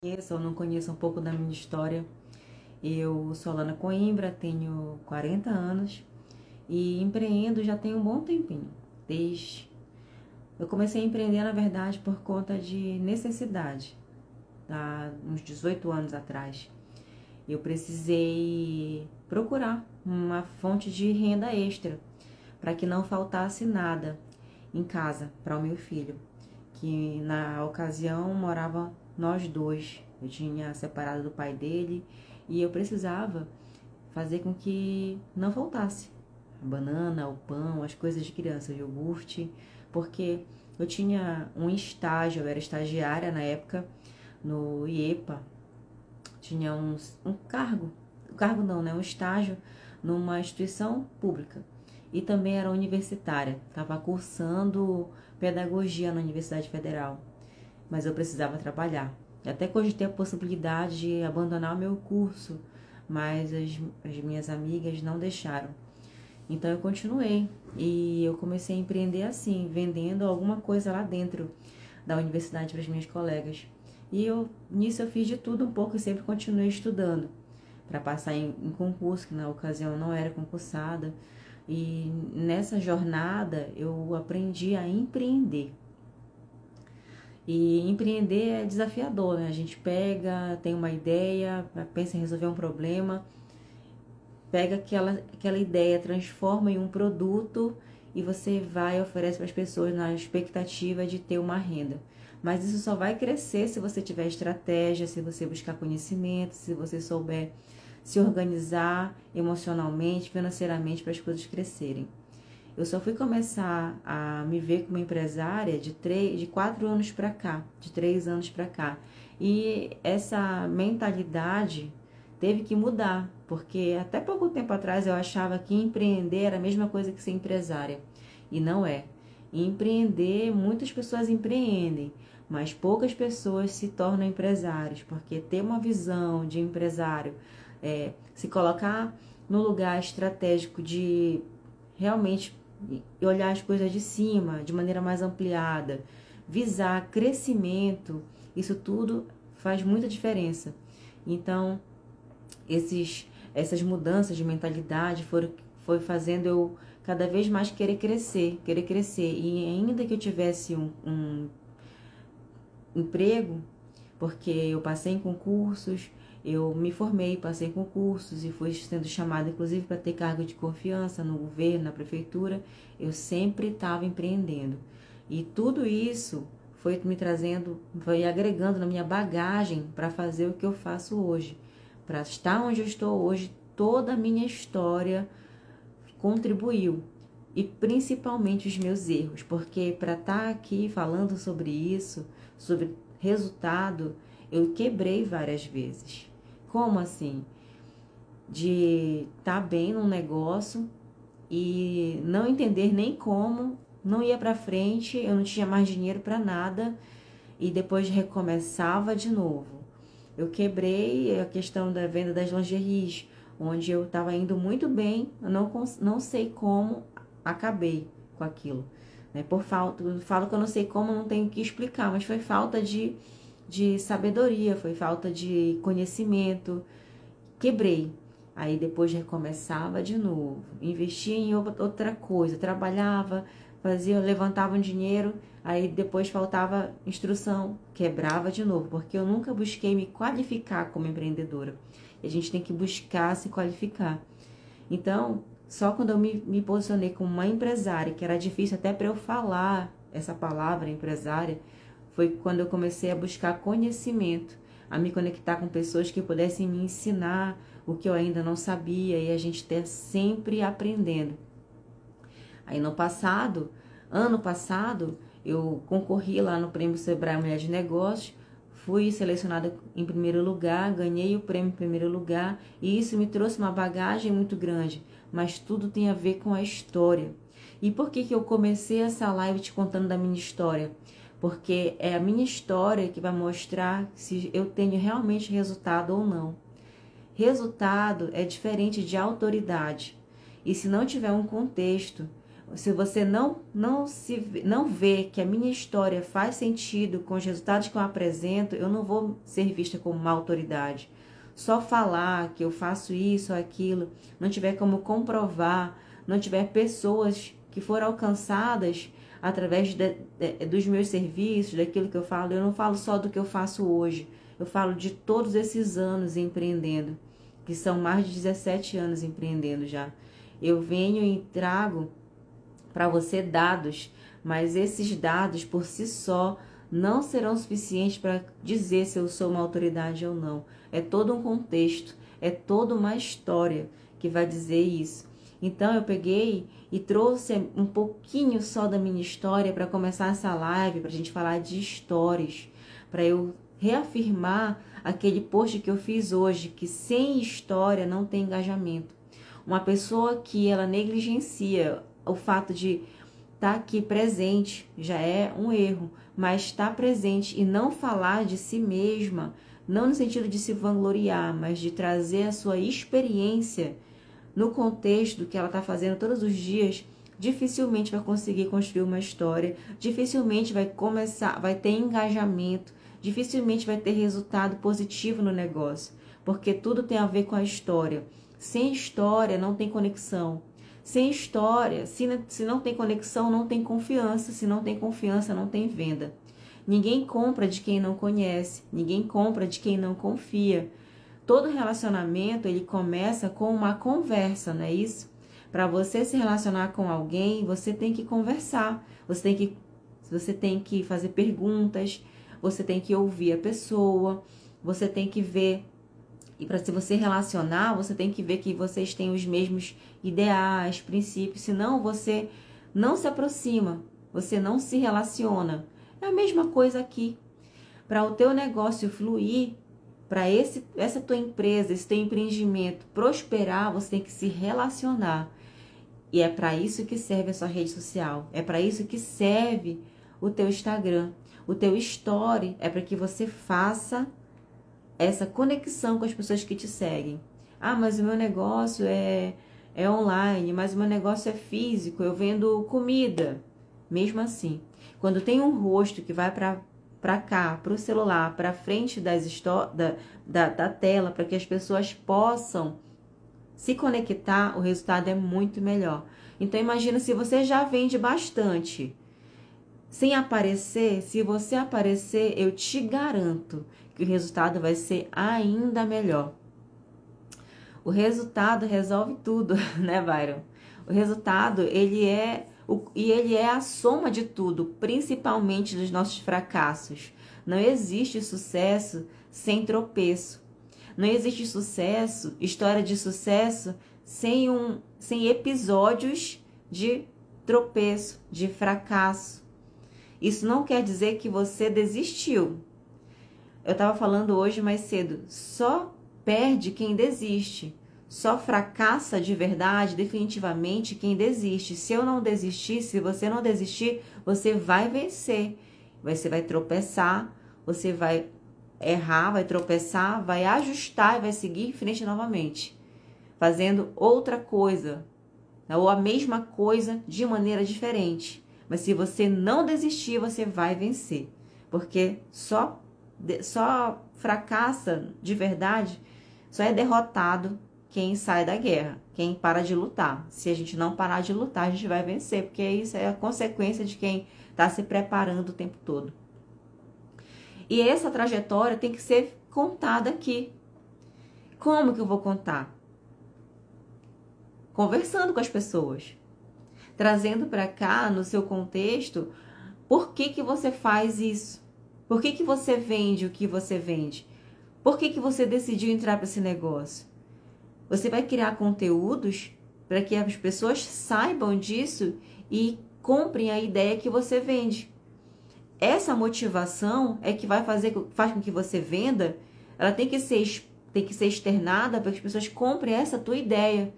Conheço ou não conheço um pouco da minha história. Eu sou Alana Coimbra, tenho 40 anos e empreendo já tem um bom tempinho. Desde eu comecei a empreender, na verdade, por conta de necessidade, há uns 18 anos atrás. Eu precisei procurar uma fonte de renda extra para que não faltasse nada em casa para o meu filho, que na ocasião morava nós dois. Eu tinha separado do pai dele e eu precisava fazer com que não faltasse a banana, o pão, as coisas de criança, o iogurte, porque eu tinha um estágio, eu era estagiária na época no IEPA, tinha um cargo não, né, um estágio numa instituição pública e também era universitária, estava cursando pedagogia na Universidade Federal, mas eu precisava trabalhar. Até cogitei a possibilidade de abandonar o meu curso, mas as minhas amigas não deixaram. Então eu continuei e eu comecei a empreender assim, vendendo alguma coisa lá dentro da universidade para as minhas colegas. Nisso eu fiz de tudo um pouco e sempre continuei estudando para passar em concurso, que na ocasião não era concursada. E nessa jornada eu aprendi a empreender. E empreender é desafiador, né? A gente pega, tem uma ideia, pensa em resolver um problema, pega aquela ideia, transforma em um produto e você vai e oferece para as pessoas na expectativa de ter uma renda. Mas isso só vai crescer se você tiver estratégia, se você buscar conhecimento, se você souber se organizar emocionalmente, financeiramente para as coisas crescerem. Eu só fui começar a me ver como empresária de 4 anos para cá, de 3 anos para cá. E essa mentalidade teve que mudar, porque até pouco tempo atrás eu achava que empreender era a mesma coisa que ser empresária. E não é. Empreender, muitas pessoas empreendem, mas poucas pessoas se tornam empresários, porque ter uma visão de empresário, se colocar no lugar estratégico de realmente olhar as coisas de cima, de maneira mais ampliada, visar crescimento, isso tudo faz muita diferença. Então, essas mudanças de mentalidade foi fazendo eu cada vez mais querer crescer. E ainda que eu tivesse um emprego, porque eu passei em concursos, eu me formei, passei em concursos e fui sendo chamada, inclusive, para ter cargo de confiança no governo, na prefeitura. Eu sempre estava empreendendo. E tudo isso foi me trazendo, foi agregando na minha bagagem para fazer o que eu faço hoje. Para estar onde eu estou hoje, toda a minha história contribuiu. E principalmente os meus erros, porque para estar aqui falando sobre isso, sobre resultado, eu quebrei várias vezes. Como assim? De estar bem num negócio e não entender nem como, não ia para frente, eu não tinha mais dinheiro para nada e depois recomeçava de novo. Eu quebrei a questão da venda das lingeries, onde eu estava indo muito bem, eu não sei como acabei com aquilo. Né? Por falta, eu falo que eu não sei como, não tenho que explicar, mas foi falta de sabedoria, foi falta de conhecimento. Quebrei. Aí depois recomeçava de novo, investia em outra coisa, trabalhava, fazia, levantava um dinheiro, aí depois faltava instrução, quebrava de novo, porque eu nunca busquei me qualificar como empreendedora. E a gente tem que buscar se qualificar. Então, só quando eu me posicionei como uma empresária, que era difícil até para eu falar essa palavra empresária, foi quando eu comecei a buscar conhecimento, a me conectar com pessoas que pudessem me ensinar o que eu ainda não sabia e a gente está sempre aprendendo. Aí ano passado, eu concorri lá no Prêmio Sebrae Mulher de Negócios, fui selecionada em primeiro lugar, ganhei o prêmio em primeiro lugar e isso me trouxe uma bagagem muito grande, mas tudo tem a ver com a história. E por que eu comecei essa live te contando da minha história? Porque é a minha história que vai mostrar se eu tenho realmente resultado ou não. Resultado é diferente de autoridade. E se não tiver um contexto, Se você não vê que a minha história faz sentido com os resultados que eu apresento, eu não vou ser vista como uma autoridade. Só falar que eu faço isso ou aquilo, não tiver como comprovar, não tiver pessoas que foram alcançadas através dos meus serviços, daquilo que eu não falo só do que eu faço hoje, eu falo de todos esses anos empreendendo, que são mais de 17 anos empreendendo já. Eu venho e trago para você dados, mas esses dados por si só não serão suficientes para dizer se eu sou uma autoridade ou não. É todo um contexto, é toda uma história que vai dizer isso. Então eu peguei e trouxe um pouquinho só da minha história para começar essa live, para a gente falar de histórias, para eu reafirmar aquele post que eu fiz hoje, que sem história não tem engajamento. Uma pessoa que ela negligencia o fato de estar aqui presente já é um erro, mas estar presente e não falar de si mesma, não no sentido de se vangloriar, mas de trazer a sua experiência no contexto do que ela está fazendo todos os dias, dificilmente vai conseguir construir uma história, dificilmente vai ter engajamento, dificilmente vai ter resultado positivo no negócio, porque tudo tem a ver com a história. Sem história não tem conexão. Sem história, se não tem conexão, não tem confiança. Se não tem confiança, não tem venda. Ninguém compra de quem não conhece. Ninguém compra de quem não confia. Todo relacionamento, ele começa com uma conversa, não é isso? Para você se relacionar com alguém, você tem que conversar. Você tem que fazer perguntas. Você tem que ouvir a pessoa. Você tem que ver. E para se você relacionar, você tem que ver que vocês têm os mesmos ideais, princípios, senão você não se aproxima, você não se relaciona. É a mesma coisa aqui. Para o teu negócio fluir, para essa tua empresa, esse teu empreendimento prosperar, você tem que se relacionar. E é para isso que serve a sua rede social. É para isso que serve o teu Instagram. O teu story é para que você faça essa conexão com as pessoas que te seguem. Ah, mas o meu negócio é online, mas o meu negócio é físico, eu vendo comida. Mesmo assim, quando tem um rosto que vai para cá, para o celular, para frente da tela, para que as pessoas possam se conectar, o resultado é muito melhor. Então imagina se você já vende bastante, sem aparecer, se você aparecer, eu te garanto que o resultado vai ser ainda melhor. O resultado resolve tudo, né, Byron? O resultado, ele é a soma de tudo, principalmente dos nossos fracassos. Não existe sucesso sem tropeço. Não existe sucesso, história de sucesso, sem episódios de tropeço, de fracasso. Isso não quer dizer que você desistiu. Eu estava falando hoje mais cedo, só perde quem desiste. Só fracassa de verdade, definitivamente, quem desiste. Se eu não desistir, se você não desistir, você vai vencer. Você vai tropeçar, você vai errar, vai tropeçar, vai ajustar e vai seguir em frente novamente. Fazendo outra coisa, ou a mesma coisa de maneira diferente. Mas se você não desistir, você vai vencer. Porque só fracassa de verdade, só é derrotado quem sai da guerra, quem para de lutar. Se a gente não parar de lutar, a gente vai vencer, porque isso é a consequência de quem está se preparando o tempo todo. E essa trajetória tem que ser contada aqui. Como que eu vou contar? Conversando com as pessoas. Trazendo para cá, no seu contexto, por que você faz isso? Por que você vende o que você vende? Por que você decidiu entrar para esse negócio? Você vai criar conteúdos para que as pessoas saibam disso e comprem a ideia que você vende. Essa motivação é que faz com que você venda, ela tem que ser externada para que as pessoas comprem essa tua ideia,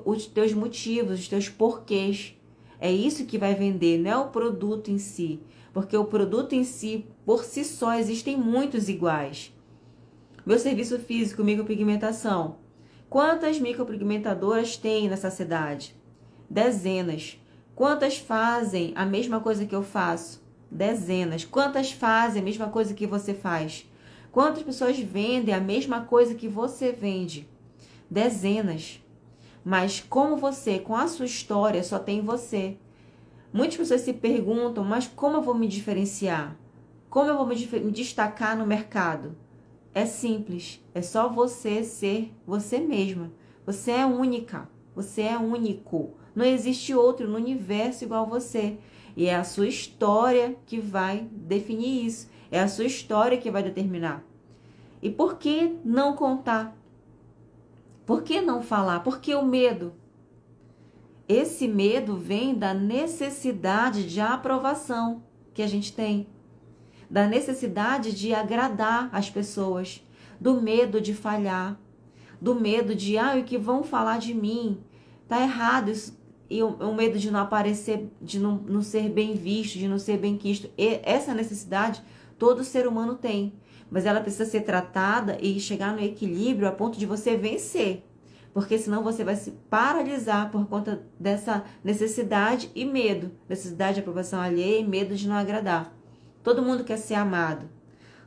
os teus motivos, os teus porquês. É isso que vai vender, não é o produto em si. Porque o produto em si, por si só, existem muitos iguais. Meu serviço físico, micropigmentação. Quantas micropigmentadoras tem nessa cidade? Dezenas. Quantas fazem a mesma coisa que eu faço? Dezenas. Quantas fazem a mesma coisa que você faz? Quantas pessoas vendem a mesma coisa que você vende? Dezenas. Mas como você, com a sua história, só tem você. Muitas pessoas se perguntam, mas como eu vou me diferenciar? Como eu vou me destacar no mercado? É simples, é só você ser você mesma. Você é única, você é único. Não existe outro no universo igual a você. E é a sua história que vai definir isso. É a sua história que vai determinar. E por que não contar? Por que não falar? Por que o medo? Esse medo vem da necessidade de aprovação que a gente tem, da necessidade de agradar as pessoas, do medo de falhar, do medo de, o que vão falar de mim? Tá errado isso. E o medo de não aparecer, de não ser bem visto, de não ser bem quisto. E essa necessidade todo ser humano tem, mas ela precisa ser tratada e chegar no equilíbrio a ponto de você vencer. Porque senão você vai se paralisar por conta dessa necessidade e medo. Necessidade de aprovação alheia e medo de não agradar. Todo mundo quer ser amado.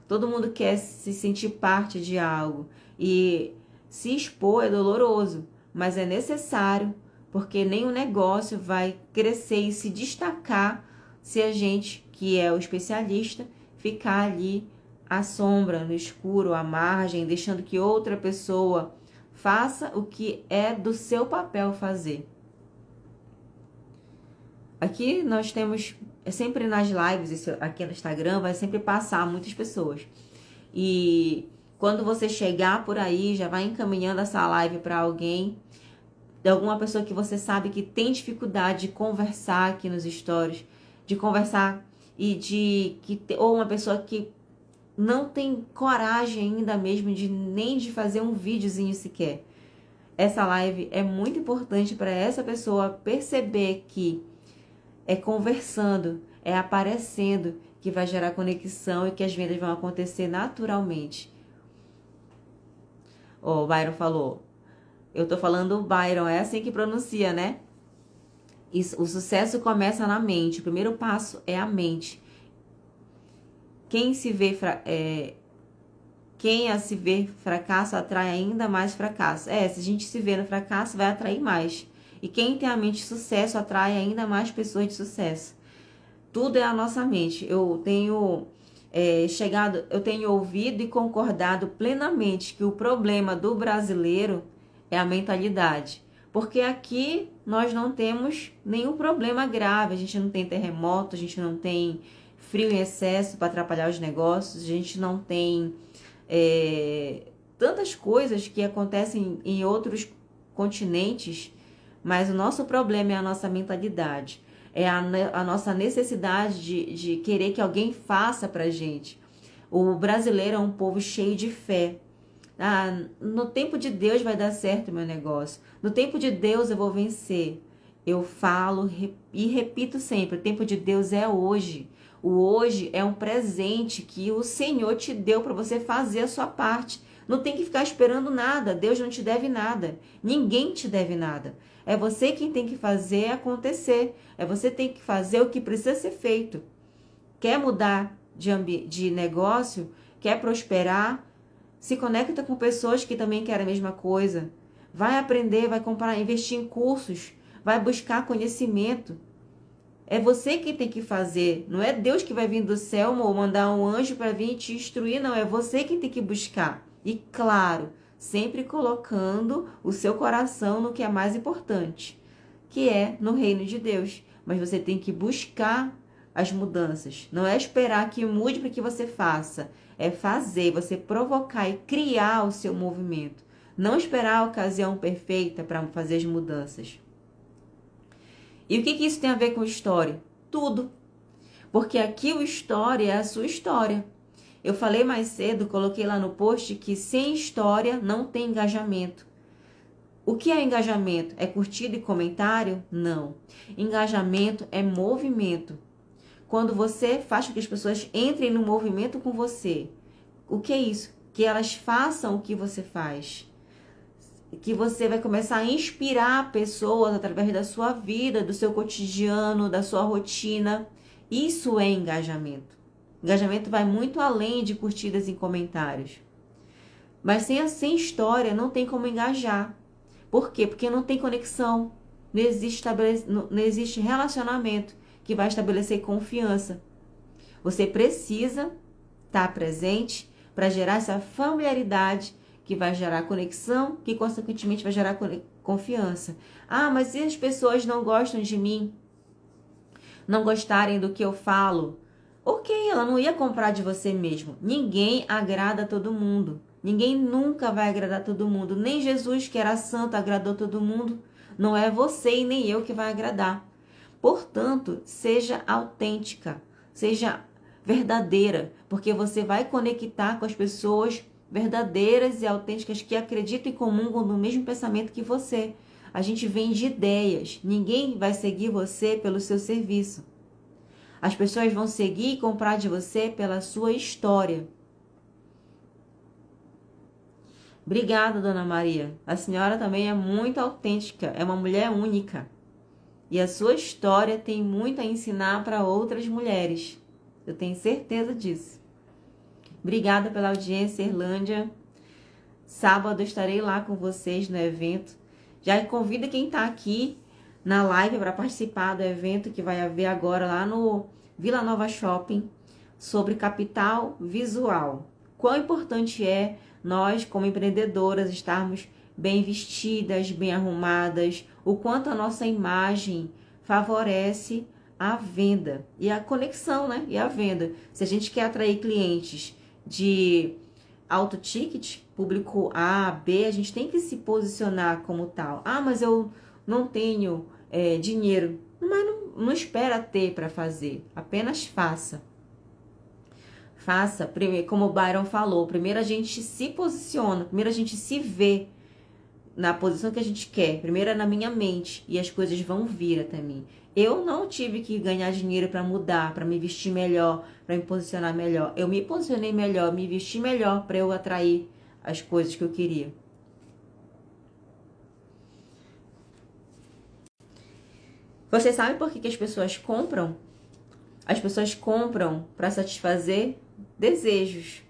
Todo mundo quer se sentir parte de algo. E se expor é doloroso, mas é necessário, porque nenhum negócio vai crescer e se destacar se a gente, que é o especialista, ficar ali à sombra, no escuro, à margem, deixando que outra pessoa faça o que é do seu papel fazer. Aqui nós temos, sempre nas lives, isso aqui no Instagram, vai sempre passar muitas pessoas. E quando você chegar por aí, já vai encaminhando essa live para alguém, de alguma pessoa que você sabe que tem dificuldade de conversar aqui nos stories, de conversar ou uma pessoa que não tem coragem ainda mesmo nem de fazer um videozinho sequer. Essa live é muito importante para essa pessoa perceber que é conversando, é aparecendo que vai gerar conexão e que as vendas vão acontecer naturalmente. O Byron falou. Eu tô falando Byron, é assim que pronuncia, né? O sucesso começa na mente. O primeiro passo é a mente. Quem a se ver fracasso atrai ainda mais fracasso. Se a gente se vê no fracasso, vai atrair mais. E quem tem a mente de sucesso atrai ainda mais pessoas de sucesso. Tudo é a nossa mente. Eu tenho ouvido e concordado plenamente que o problema do brasileiro é a mentalidade. Porque aqui nós não temos nenhum problema grave. A gente não tem terremoto, a gente não tem frio em excesso para atrapalhar os negócios, a gente não tem tantas coisas que acontecem em outros continentes, mas o nosso problema é a nossa mentalidade, é a nossa necessidade de querer que alguém faça pra gente. O brasileiro é um povo cheio de fé. No tempo de Deus vai dar certo o meu negócio. No tempo de Deus eu vou vencer. Eu falo e repito sempre, o tempo de Deus é hoje. O hoje é um presente que o Senhor te deu para você fazer a sua parte. Não tem que ficar esperando nada. Deus não te deve nada. Ninguém te deve nada. É você quem tem que fazer acontecer. É você que tem que fazer o que precisa ser feito. Quer mudar de negócio? Quer prosperar? Se conecta com pessoas que também querem a mesma coisa. Vai aprender, vai comprar, investir em cursos. Vai buscar conhecimento. É você que tem que fazer. Não é Deus que vai vir do céu ou mandar um anjo para vir te instruir. Não, é você que tem que buscar. E claro, sempre colocando o seu coração no que é mais importante, que é no reino de Deus. Mas você tem que buscar as mudanças. Não é esperar que mude para que você faça. É fazer, você provocar e criar o seu movimento. Não esperar a ocasião perfeita para fazer as mudanças. E o que isso tem a ver com história? Tudo. Porque aqui o história é a sua história. Eu falei mais cedo, coloquei lá no post que sem história não tem engajamento. O que é engajamento? É curtida e comentário? Não. Engajamento é movimento. Quando você faz com que as pessoas entrem no movimento com você. O que é isso? Que elas façam o que você faz. que você vai começar a inspirar pessoas através da sua vida, do seu cotidiano, da sua rotina. Isso é engajamento. Engajamento vai muito além de curtidas e comentários. Mas sem história não tem como engajar. Por quê? Porque não tem conexão. Não existe relacionamento que vai estabelecer confiança. Você precisa estar presente para gerar essa familiaridade que vai gerar conexão, que consequentemente vai gerar confiança. Ah, mas se as pessoas não gostam de mim, não gostarem do que eu falo, ok, ela não ia comprar de você mesmo. Ninguém agrada a todo mundo. Ninguém nunca vai agradar todo mundo. Nem Jesus, que era santo, agradou todo mundo. Não é você e nem eu que vai agradar. Portanto, seja autêntica, seja verdadeira, porque você vai conectar com as pessoas verdadeiras e autênticas que acreditam e comungam no mesmo pensamento que você. A gente vende ideias. Ninguém vai seguir você pelo seu serviço. As pessoas vão seguir e comprar de você pela sua história. Obrigada, Dona Maria. A senhora também é muito autêntica, é uma mulher única. E a sua história tem muito a ensinar para outras mulheres. Eu tenho certeza disso. Obrigada pela audiência, Irlândia. Sábado eu estarei lá com vocês no evento. Já convido quem está aqui na live para participar do evento que vai haver agora lá no Vila Nova Shopping sobre capital visual. Quão importante é nós, como empreendedoras, estarmos bem vestidas, bem arrumadas, o quanto a nossa imagem favorece a venda e a conexão, né? E a venda. Se a gente quer atrair clientes de alto ticket, público A, B, a gente tem que se posicionar como tal. Ah, mas eu não tenho dinheiro. Mas não espera ter para fazer, apenas faça. Faça, como o Byron falou, primeiro a gente se posiciona, primeiro a gente se vê na posição que a gente quer, primeiro é na minha mente e as coisas vão vir até mim. Eu não tive que ganhar dinheiro para mudar, para me vestir melhor, para me posicionar melhor. Eu me posicionei melhor, me vesti melhor para eu atrair as coisas que eu queria. Você sabe por que as pessoas compram? As pessoas compram para satisfazer desejos.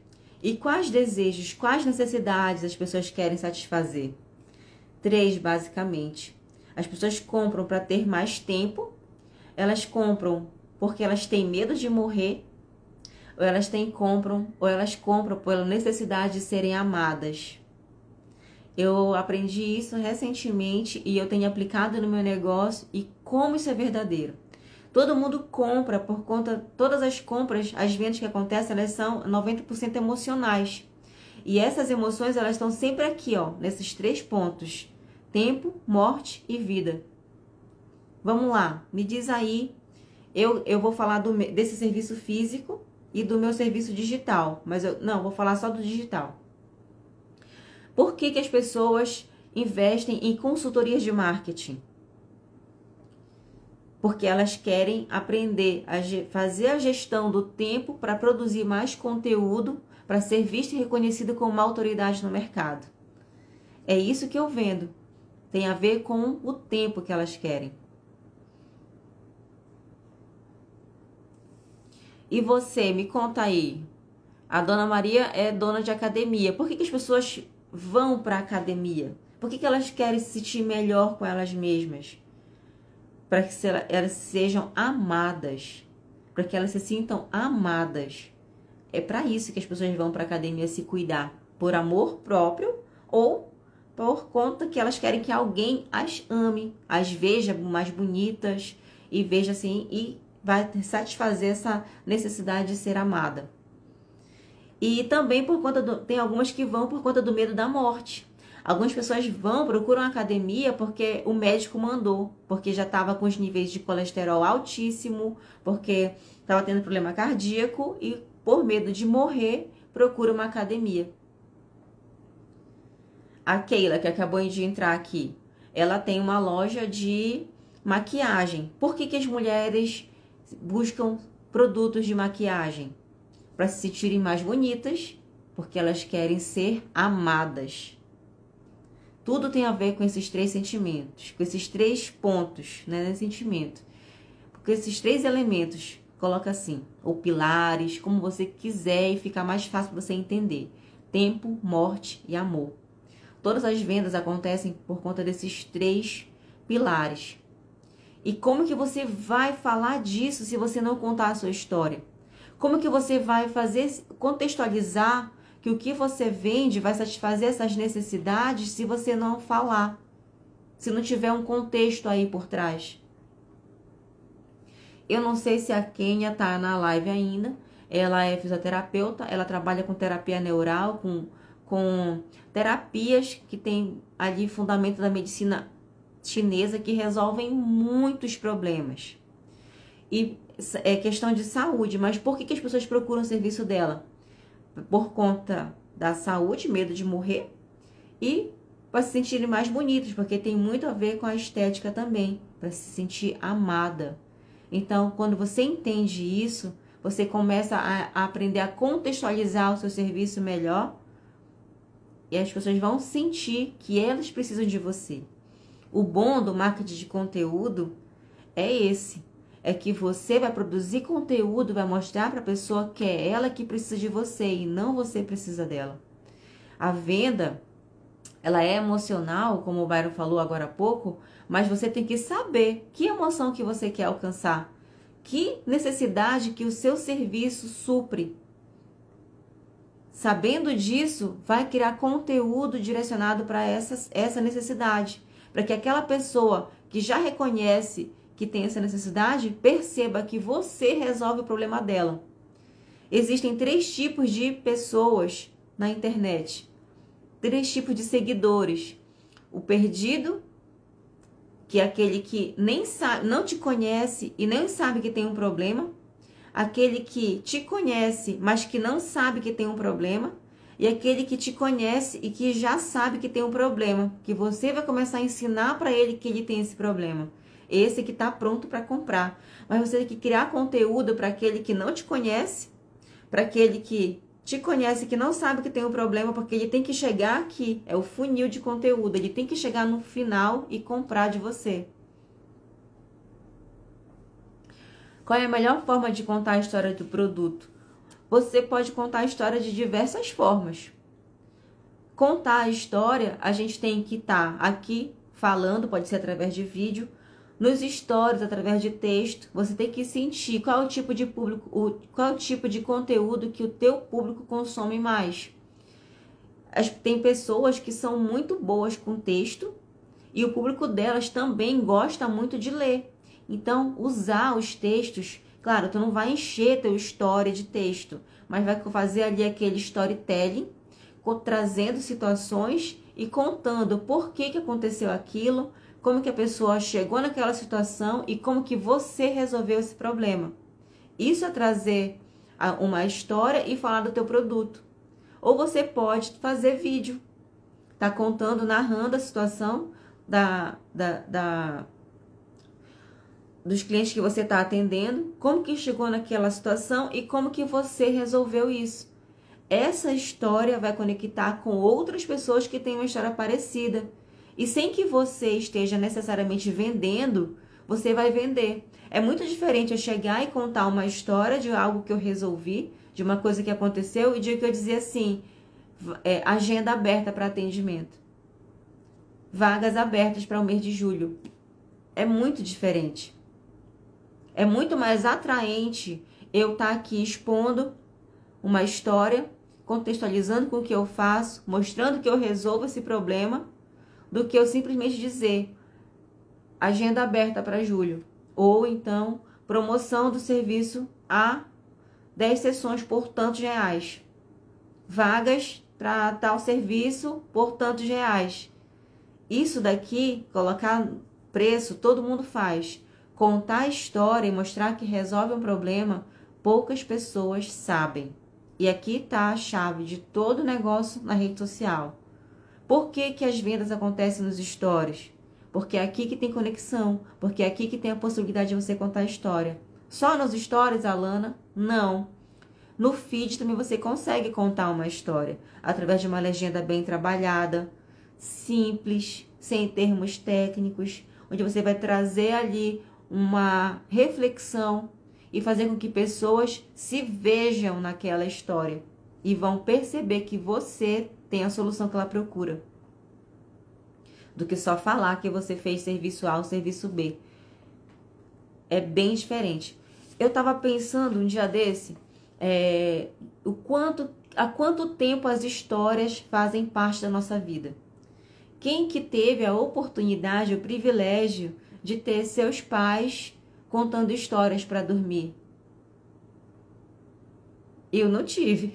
E quais desejos, quais necessidades as pessoas querem satisfazer? 3, basicamente. As pessoas compram para ter mais tempo, elas compram porque elas têm medo de morrer, ou elas compram pela necessidade de serem amadas. Eu aprendi isso recentemente e eu tenho aplicado no meu negócio e como isso é verdadeiro. Todo mundo compra por conta, todas as compras, as vendas que acontecem, elas são 90% emocionais. E essas emoções, elas estão sempre aqui, ó, nesses 3 pontos: tempo, morte e vida. Vamos lá, me diz aí, eu vou falar desse serviço físico e do meu serviço digital, mas vou falar só do digital. Por que as pessoas investem em consultorias de marketing? Porque elas querem aprender a fazer a gestão do tempo para produzir mais conteúdo, para ser vista e reconhecida como uma autoridade no mercado. É isso que eu vendo. Tem a ver com o tempo que elas querem. E você, me conta aí. A Dona Maria é dona de academia. Por que as pessoas vão para a academia? Por que elas querem se sentir melhor com elas mesmas? Para que elas sejam amadas, para que elas se sintam amadas. É para isso que as pessoas vão para a academia se cuidar, por amor próprio ou por conta que elas querem que alguém as ame, as veja mais bonitas e veja assim e vai satisfazer essa necessidade de ser amada. E também tem algumas que vão por conta do medo da morte. Algumas pessoas procuram a academia porque o médico mandou, porque já estava com os níveis de colesterol altíssimo, porque estava tendo problema cardíaco e por medo de morrer, procura uma academia. A Keila, que acabou de entrar aqui, ela tem uma loja de maquiagem. Por que as mulheres buscam produtos de maquiagem? Para se sentirem mais bonitas, porque elas querem ser amadas. Tudo tem a ver com esses 3 sentimentos, com esses 3 pontos, né, sentimento. Porque esses 3 elementos, coloca assim, ou pilares, como você quiser e fica mais fácil para você entender. Tempo, morte e amor. Todas as vendas acontecem por conta desses 3 pilares. E como que você vai falar disso se você não contar a sua história? Como que você vai fazer, contextualizar que o que você vende vai satisfazer essas necessidades se você não falar? Se não tiver um contexto aí por trás? Eu não sei se a Kênia tá na live ainda. Ela é fisioterapeuta, ela trabalha com terapia neural, com terapias que tem ali fundamento da medicina chinesa que resolvem muitos problemas. E é questão de saúde, mas por que as pessoas procuram o serviço dela? Por conta da saúde, medo de morrer, e para se sentirem mais bonitas, porque tem muito a ver com a estética também, para se sentir amada. Então, quando você entende isso, você começa a aprender a contextualizar o seu serviço melhor, e as pessoas vão sentir que elas precisam de você. O bom do marketing de conteúdo é esse. É que você vai produzir conteúdo, vai mostrar para a pessoa que é ela que precisa de você e não você precisa dela. A venda, ela é emocional, como o Byron falou agora há pouco, mas você tem que saber que emoção que você quer alcançar, que necessidade que o seu serviço supre. Sabendo disso, vai criar conteúdo direcionado para essa necessidade, para que aquela pessoa que já reconhece que tem essa necessidade, perceba que você resolve o problema dela. Existem 3 tipos de pessoas na internet, 3 tipos de seguidores. O perdido, que é aquele que nem sabe, não te conhece e nem sabe que tem um problema. Aquele que te conhece, mas que não sabe que tem um problema. E aquele que te conhece e que já sabe que tem um problema, que você vai começar a ensinar para ele que ele tem esse problema. Esse que está pronto para comprar. Mas você tem que criar conteúdo para aquele que não te conhece, para aquele que te conhece que não sabe que tem um problema, porque ele tem que chegar aqui. É o funil de conteúdo. Ele tem que chegar no final e comprar de você. Qual é a melhor forma de contar a história do produto? Você pode contar a história de diversas formas. Contar a história, a gente tem que estar aqui falando, pode ser através de vídeo, nos stories, através de texto. Você tem que sentir qual é o tipo de público, qual é o tipo de conteúdo que o teu público consome mais. Tem pessoas que são muito boas com texto e o público delas também gosta muito de ler. Então, usar os textos, claro, tu não vai encher teu story de texto, mas vai fazer ali aquele storytelling, trazendo situações e contando por que aconteceu aquilo, como que a pessoa chegou naquela situação e como que você resolveu esse problema. Isso é trazer uma história e falar do teu produto. Ou você pode fazer vídeo, tá contando, narrando a situação dos clientes que você está atendendo, como que chegou naquela situação e como que você resolveu isso. Essa história vai conectar com outras pessoas que têm uma história parecida. E sem que você esteja necessariamente vendendo, você vai vender. É muito diferente eu chegar e contar uma história de algo que eu resolvi, de uma coisa que aconteceu, e de que eu dizer assim, agenda aberta para atendimento. Vagas abertas para o mês de julho. É muito diferente. É muito mais atraente eu estar aqui expondo uma história, contextualizando com o que eu faço, mostrando que eu resolvo esse problema, do que eu simplesmente dizer agenda aberta para julho. Ou então, promoção do serviço a 10 sessões por tantos reais. Vagas para tal serviço por tantos reais. Isso daqui, colocar preço, todo mundo faz. Contar a história e mostrar que resolve um problema, poucas pessoas sabem. E aqui está a chave de todo negócio na rede social. Por que que as vendas acontecem nos stories? Porque é aqui que tem conexão, porque é aqui que tem a possibilidade de você contar a história. Só nos stories, Alana? Não. No feed também você consegue contar uma história, através de uma legenda bem trabalhada, simples, sem termos técnicos, onde você vai trazer ali uma reflexão e fazer com que pessoas se vejam naquela história e vão perceber que você tem a solução que ela procura, do que só falar que você fez serviço A ou serviço B. É bem diferente. Eu tava pensando um dia desse, há quanto tempo as histórias fazem parte da nossa vida. Quem que teve a oportunidade, o privilégio de ter seus pais contando histórias para dormir? Eu não tive,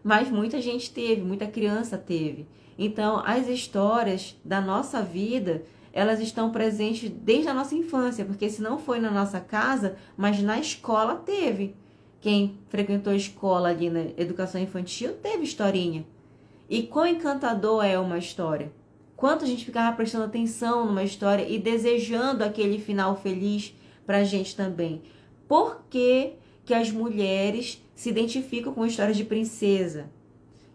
mas muita gente teve, muita criança teve. Então, as histórias da nossa vida, elas estão presentes desde a nossa infância, porque se não foi na nossa casa, mas na escola teve. Quem frequentou a escola ali na educação infantil teve historinha. E quão encantador é uma história. Quanto a gente ficava prestando atenção numa história e desejando aquele final feliz pra gente também. Por que que as mulheres se identificam com histórias de princesa?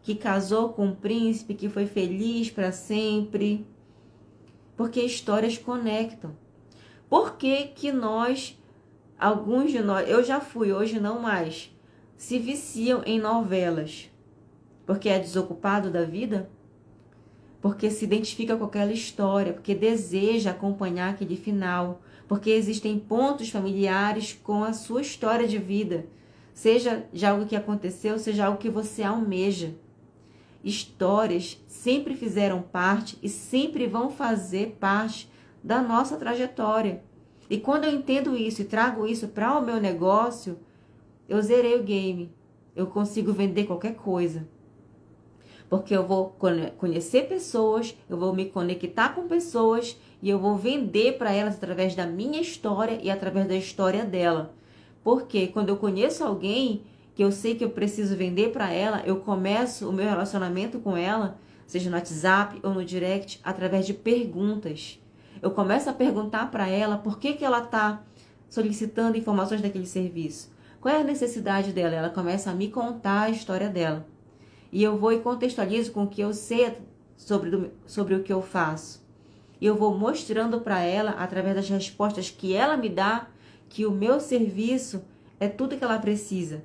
Que casou com um príncipe, que foi feliz para sempre. Porque histórias conectam. Por que que nós, alguns de nós, eu já fui, hoje não mais, se viciam em novelas? Porque é desocupado da vida? Porque se identifica com aquela história, porque deseja acompanhar aquele final, porque existem pontos familiares com a sua história de vida, seja de algo que aconteceu, seja algo que você almeja. Histórias sempre fizeram parte e sempre vão fazer parte da nossa trajetória. E quando eu entendo isso e trago isso para o meu negócio, eu zerei o game. Eu consigo vender qualquer coisa. Porque eu vou conhecer pessoas, eu vou me conectar com pessoas e eu vou vender para elas através da minha história e através da história dela. Porque quando eu conheço alguém que eu sei que eu preciso vender para ela, eu começo o meu relacionamento com ela, seja no WhatsApp ou no direct, através de perguntas. Eu começo a perguntar para ela por que ela está solicitando informações daquele serviço. Qual é a necessidade dela? Ela começa a me contar a história dela. E eu vou e contextualizo com o que eu sei sobre o que eu faço. E eu vou mostrando para ela, através das respostas que ela me dá, que o meu serviço é tudo que ela precisa.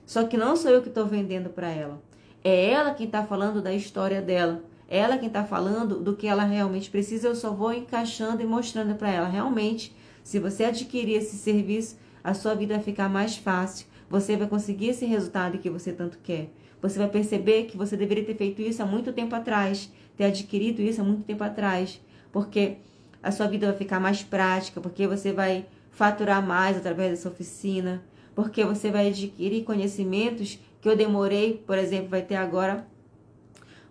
Só que não sou eu que estou vendendo para ela. É ela quem está falando da história dela. É ela quem está falando do que ela realmente precisa. Eu só vou encaixando e mostrando para ela. Realmente, se você adquirir esse serviço, a sua vida vai ficar mais fácil. Você vai conseguir esse resultado que você tanto quer. Você vai perceber que você deveria ter feito isso há muito tempo atrás, ter adquirido isso há muito tempo atrás, porque a sua vida vai ficar mais prática, porque você vai faturar mais através dessa oficina, porque você vai adquirir conhecimentos que eu demorei, por exemplo, vai ter agora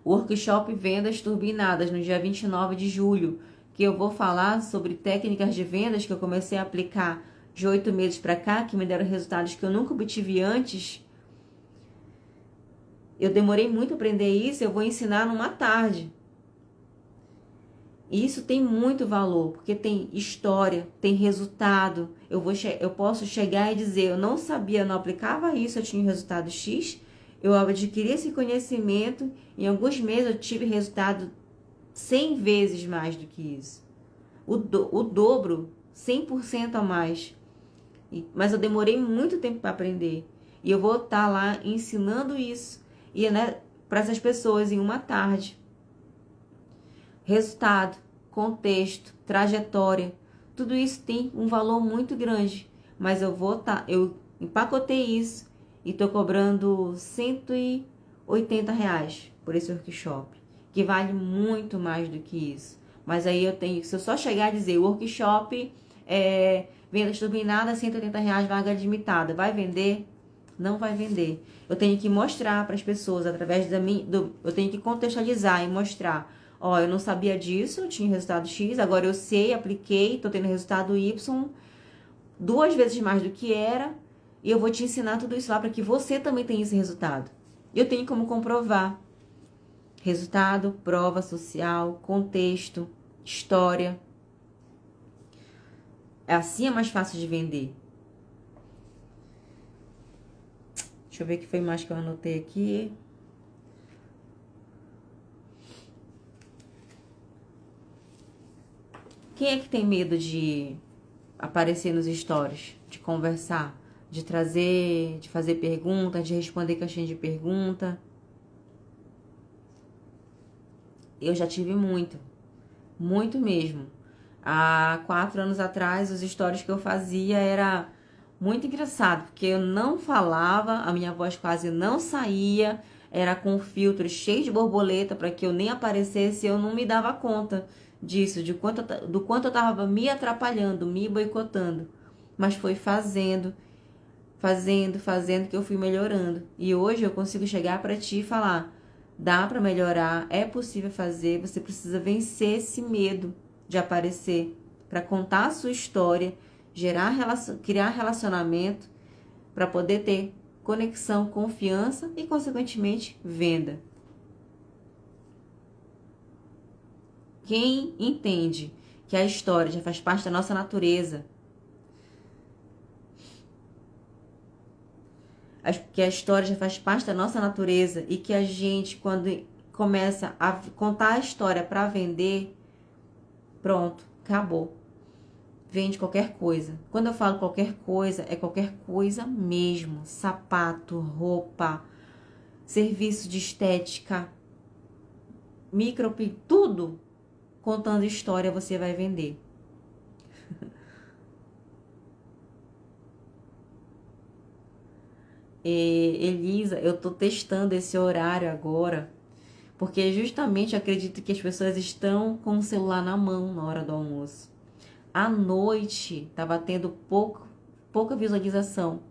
o workshop Vendas Turbinadas, no dia 29 de julho, que eu vou falar sobre técnicas de vendas que eu comecei a aplicar de 8 meses para cá, que me deram resultados que eu nunca obtive antes. Eu demorei muito a aprender isso, eu vou ensinar numa tarde. E isso tem muito valor, porque tem história, tem resultado. Eu posso chegar e dizer, eu não sabia, não aplicava isso, eu tinha resultado X. Eu adquiri esse conhecimento, em alguns meses eu tive resultado 100 vezes mais do que isso. O dobro, 100% a mais. Mas eu demorei muito tempo para aprender. E eu vou estar lá ensinando isso. E, né, para essas pessoas em uma tarde. Resultado, contexto, trajetória, tudo isso tem um valor muito grande. Mas eu empacotei isso e estou cobrando R$ 180 por esse workshop, que vale muito mais do que isso. Mas aí se eu só chegar a dizer, o workshop vendas turbinadas, R$ 180, vaga limitada, vai vender? Não vai vender. Eu tenho que mostrar para as pessoas, através eu tenho que contextualizar e mostrar. Ó, eu não sabia disso, eu tinha resultado X, agora eu sei, apliquei, estou tendo resultado Y, 2 vezes mais do que era, e eu vou te ensinar tudo isso lá para que você também tenha esse resultado. Eu tenho como comprovar. Resultado, prova social, contexto, história. Assim é mais fácil de vender. Deixa eu ver o que foi mais que eu anotei aqui. Quem é que tem medo de aparecer nos stories, de conversar, de trazer, de fazer perguntas, de responder caixinha de pergunta? Eu já tive muito mesmo. Há 4 anos atrás, os stories que eu fazia era muito engraçado, porque eu não falava, a minha voz quase não saía, era com filtro cheio de borboleta para que eu nem aparecesse, eu não me dava conta disso, do quanto eu estava me atrapalhando, me boicotando. Mas foi fazendo que eu fui melhorando. E hoje eu consigo chegar para ti e falar: dá para melhorar, é possível fazer, você precisa vencer esse medo de aparecer, para contar a sua história, criar relacionamento, para poder ter conexão, confiança e, consequentemente, venda. Quem entende que a história já faz parte da nossa natureza, que a história já faz parte da nossa natureza e que a gente, quando começa a contar a história para vender, pronto, acabou. Vende qualquer coisa. Quando eu falo qualquer coisa, é qualquer coisa mesmo. Sapato, roupa, serviço de estética, tudo. Contando história você vai vender. Elisa, eu tô testando esse horário agora, porque justamente acredito que as pessoas estão com o celular na mão na hora do almoço. À noite estava tendo pouca visualização.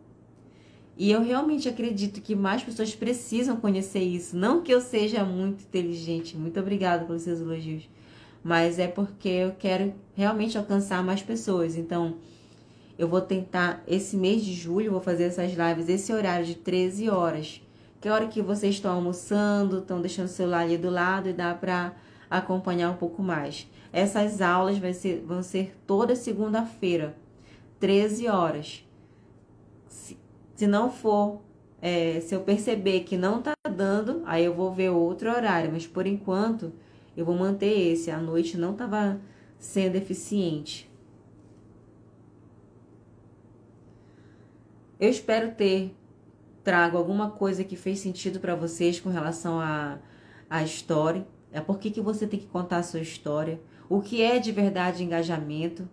E eu realmente acredito que mais pessoas precisam conhecer isso. Não que eu seja muito inteligente, muito obrigada pelos seus elogios, mas é porque eu quero realmente alcançar mais pessoas. Então, eu vou tentar, esse mês de julho, vou fazer essas lives, esse horário de 13 horas. Que é a hora que vocês estão almoçando, estão deixando o celular ali do lado e dá para acompanhar um pouco mais. Essas aulas vão ser toda segunda-feira, 13 horas. Se não for, se eu perceber que não tá dando, aí eu vou ver outro horário. Mas por enquanto, eu vou manter esse. À noite não estava sendo eficiente. Eu espero ter trago alguma coisa que fez sentido para vocês com relação à história. É por que você tem que contar a sua história. O que é de verdade engajamento.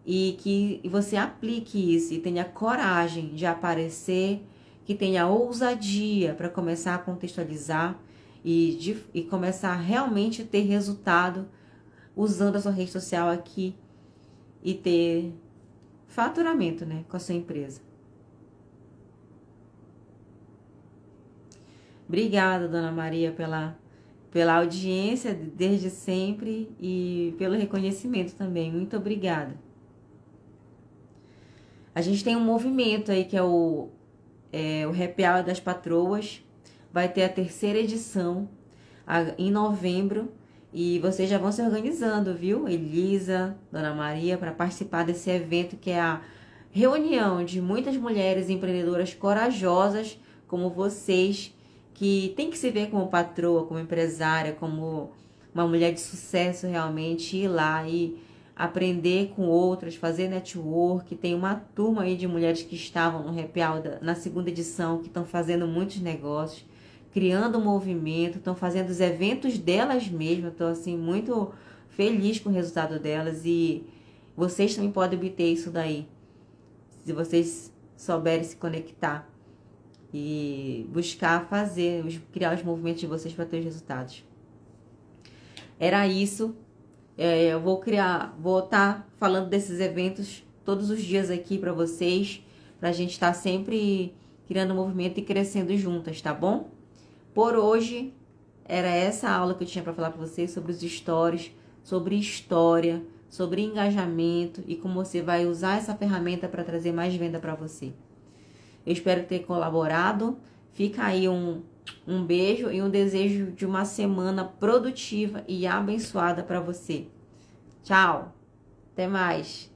E que você aplique isso e tenha coragem de aparecer, que tenha ousadia para começar a contextualizar e começar a realmente ter resultado usando a sua rede social aqui e ter faturamento, né, com a sua empresa. Obrigada, Dona Maria, pela audiência desde sempre e pelo reconhecimento também. Muito obrigada. A gente tem um movimento aí que é o Happy Hour das Patroas. Vai ter a 3ª edição em novembro. E vocês já vão se organizando, viu? Elisa, Dona Maria, para participar desse evento que é a reunião de muitas mulheres empreendedoras corajosas como vocês, que tem que se ver como patroa, como empresária, como uma mulher de sucesso realmente, ir lá e aprender com outras, fazer network. Tem uma turma aí de mulheres que estavam no Happy Hour na 2ª edição, que estão fazendo muitos negócios, criando um movimento, estão fazendo os eventos delas mesmas. Estou assim muito feliz com o resultado delas e vocês também podem obter isso daí, se vocês souberem se conectar e buscar criar os movimentos de vocês para ter os resultados. Era isso. Eu vou estar falando desses eventos todos os dias aqui para vocês, para a gente estar sempre criando movimento e crescendo juntas, tá bom? Por hoje, era essa aula que eu tinha para falar para vocês sobre os stories, sobre história, sobre engajamento e como você vai usar essa ferramenta para trazer mais venda para você. Eu espero ter colaborado. Fica aí um beijo e um desejo de uma semana produtiva e abençoada para você. Tchau. Até mais.